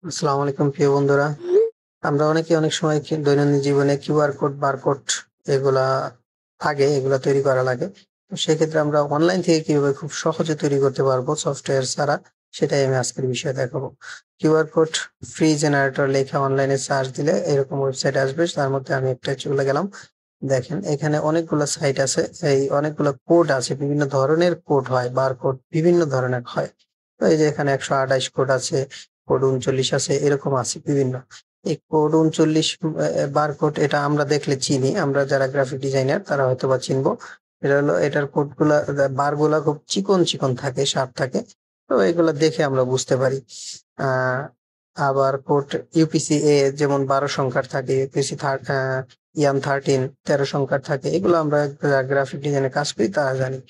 আসসালামু আলাইকুম প্রিয় বন্ধুরা। আমরা অনেকে অনেক সময় দৈনন্দিন জীবনে কিউআর কোড, বারকোড এগুলা এগুলা তৈরি করা লাগে। তো সেক্ষেত্রে আমরা অনলাইন থেকে কিভাবে খুব সহজে তৈরি করতে পারবো সফটওয়্যার ছাড়া, সেটাই আমি আজকের বিষয়ে দেখাবো। কিউআর কোড ফ্রি জেনারেটর লেখা অনলাইনে সার্চ দিলে এরকম ওয়েবসাইট আসবে। তার মধ্যে আমি একটা চলে গেলাম। দেখেন এখানে অনেকগুলো সাইট আছে, এই অনেকগুলো কোড আছে, বিভিন্ন ধরনের কোড হয়, বারকোড বিভিন্ন ধরনের হয়। তো এই যে এখানে 128 কোড আছে, কোড 39 আছে, এরকম আছে বিভিন্ন। এই কোড 39 বারকোড এটা আমরা দেখলে চিনি, আমরা যারা গ্রাফিক ডিজাইনার তারা হয়তোবা চিনবো। এটা হলো এটার কোডগুলা, বারগুলা খুব চিকন চিকন থাকে, শার্প থাকে। তো এগুলা দেখে আমরা বুঝতে পারি। আহ আবার কোড ইউপিসি এ যেমন 12 সংখ্যার থাকে, ইউপিসি ইয়ান 13 13 সংখ্যার থাকে, এগুলো আমরা গ্রাফিক ডিজাইনে কাজ করি তারা জানি।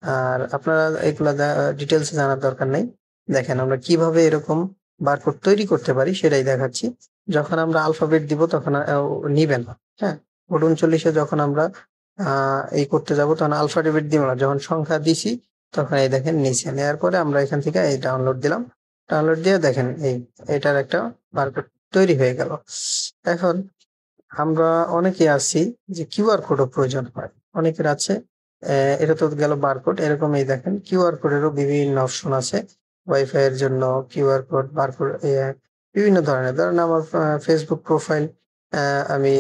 আর আপনারা এগুলা ডিটেলস জানার দরকার নেই। দেখেন আমরা কিভাবে এরকম বারকোড তৈরি করতে পারি সেটাই দেখাচ্ছি। যখন আমরা আলফাবেট দিব তখন নিবেন, হ্যাঁ। কোড 39 যখন আমরা এই করতে যাব তখন আলফাবেট দিব না, যখন সংখ্যা দিছি তখন এই দেখেন নিচে নেওয়ার পরে আমরা এখান থেকে এই ডাউনলোড দিলাম। ডাউনলোড দিয়ে দেখেন এটার একটা বারকোড তৈরি হয়ে গেল। এখন আমরা অনেকেই আছি যে কিউআর কোডও প্রয়োজন হয়। অনেকের আছে, এটা তো গেল বারকোড, এরকম এই দেখেন কিউআর কোডেরও বিভিন্ন অপশন আছে। ওয়াইফাই এর জন্য কিউআর কোড, বারকোড, বিভিন্ন ধরনের। ধরেন আমার ফেসবুক প্রোফাইল, আমি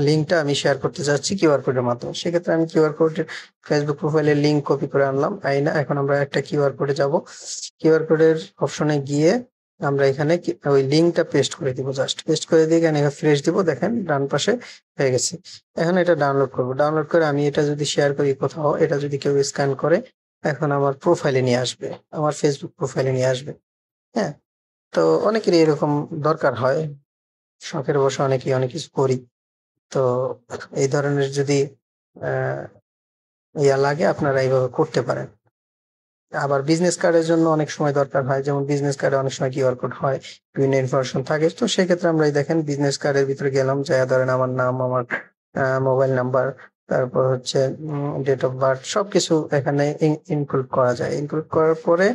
লিঙ্কটা আমি শেয়ার করতে চাচ্ছি কিউআর কোডের মাধ্যমে। সেক্ষেত্রে আমি কিউআর কোডের ফেসবুক প্রোফাইলের লিঙ্ক কপি করে আনলাম, আইনা এখন আমরা একটা কিউআর কোডে যাব। কিউআর কোডের অপশনে গিয়ে আমরা এখানে ওই লিঙ্কটা পেস্ট করে দিব, জাস্ট পেস্ট করে দিয়ে এখানে ফ্রেশ দিব। দেখেন ডান পাশে হয়ে গেছে। এখন এটা ডাউনলোড করব, ডাউনলোড করে আমি এটা যদি শেয়ার করি কোথাও, এটা যদি কেউ স্ক্যান করে এখন আমার প্রোফাইলে নিয়ে আসবে, আমার ফেসবুক প্রোফাইলে নিয়ে আসবে। হ্যাঁ, তো অনেকেরই এরকম দরকার হয়, শখের বশে অনেকেই অনেক কিছু করি। তো এই ধরনের যদি আহ লাগে আপনারা এইভাবে করতে পারেন। আবার বিজনেস কার্ডের জন্য অনেক সময় দরকার হয়, যেমন বিজনেস কার্ডে অনেক সময় কিউআর কোড হয়, বিভিন্ন ইনফরমেশন থাকে। তো সেক্ষেত্রে আমরা এই দেখেন বিজনেস কার্ডের ভিতরে গেলাম, যা ধরেন আমার নাম, আমার মোবাইল নাম্বার, তারপর হচ্ছে ডেট অফ বার্থ, সবকিছু এখানে ইনক্লুড করা যায়। ইনক্লুড করার পরে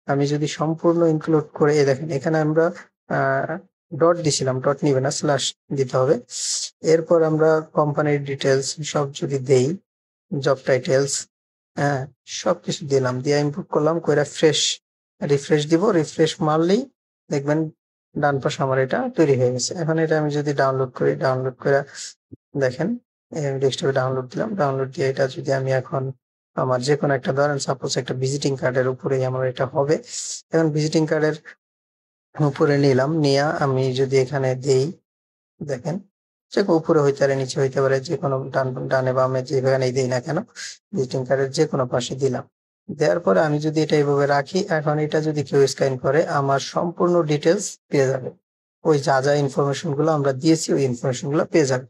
আমি যদি সম্পূর্ণ ইনক্লুড করে, এই দেখেন এখানে আমরা ডট দিছিলাম, ডট নিবে না, স্ল্যাশ দিতে হবে। এরপর আমরা কোম্পানির ডিটেলস সব যদি দেই, জব টাইটেলস, হ্যাঁ, সবকিছু দিলাম, দিয়ে ইনপুট করলাম, কইরা রিফ্রেশ দিব। রিফ্রেশ মারলেই দেখবেন ডান পাশে আমার এটা তৈরি হয়ে গেছে। এখন এটা আমি যদি ডাউনলোড করি, ডাউনলোড করে দেখেন ডেস্কটপে ডাউনলোড দিলাম। ডাউনলোড দিয়ে এটা যদি আমি এখন আমার যে কোনো একটা, ধরেন সাপোজ একটা ভিজিটিং কার্ডের উপরেই আমার এটা হবে। এখন ভিজিটিং কার্ডের উপরে নিলাম, নিয়ে আমি যদি এখানে দেই, দেখেন যে উপরে হইতে পারে, নিচে হইতে পারে, যে কোনো ডানে বামে যেখানেই দেই না কেন, ভিজিটিং কার্ডের যে কোনো পাশে দিলাম। দেওয়ার পরে আমি যদি এটা এইভাবে রাখি, এখন এটা যদি কেউ স্ক্যান করে আমার সম্পূর্ণ ডিটেলস পেয়ে যাবে। ওই যা যা ইনফরমেশন গুলো আমরা দিয়েছি ওই ইনফরমেশন গুলো পেয়ে যাবে।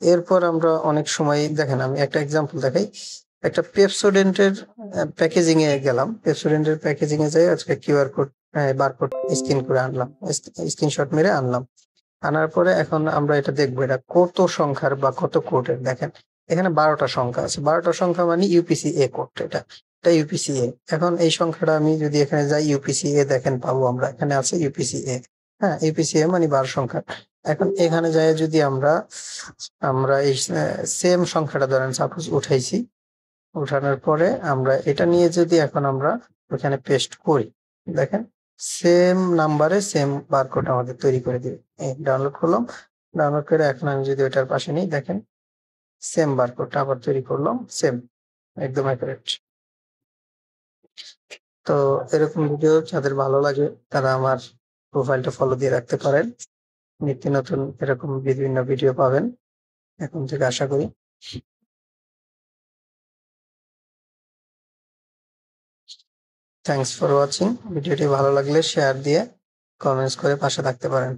এরপর আমরা অনেক সময় দেখেন, আমি একটা এক্সাম্পল দেখাই। একটা পেপসোডেন্টের প্যাকেজিং এ গেলাম, পেপসোডেন্টের প্যাকেজিং এ যাই আজকে কিউআর কোড, বারকোড স্ক্যান করে আনলাম, স্ক্রিনশট মেরে আনলাম। আনার পরে এখন আমরা এটা দেখবো এটা কত সংখ্যার বা কত কোডের। দেখেন এখানে 12টা সংখ্যা আছে, 12টা সংখ্যা মানে ইউপিসি এ কোড, এটা ইউপিসি এ। এখন এই সংখ্যাটা আমি যদি এখানে যাই, ইউপিসি এ দেখেন পাবো, আমরা এখানে আছে ইউপিসি এ। হ্যাঁ, ইউপিসি এ মানে 12 সংখ্যা। এখন এখানে যাই যদি আমরা আমরা এই সেম সংখ্যাটা ধরেন সাপোজ উঠাইছি, উঠানোর পরে আমরা এটা নিয়ে যদি এখন আমরা ওখানে পেস্ট করি, দেখেন সেম নাম্বারে সেম বারকোড আমাদের তৈরি করে দিবে। ডাউনলোড করলাম, ডাউনলোড করে এখন আমি যদি ওটার পাশে নিই, দেখেন সেম বারকোডটা আবার তৈরি করলাম, সেম, একদম অ্যাকুরেট। তো এরকম ভিডিও যাদের ভালো লাগে তারা আমার প্রোফাইলটা ফলো দিয়ে রাখতে পারেন। নিত্য নতুন এরকম বিভিন্ন ভিডিও পাবেন এখন থেকে, আশা করি। Thanks for watching. ভিডিওটি ভালো লাগলে শেয়ার দিয়ে কমেন্টস করে পাশে থাকতে পারেন।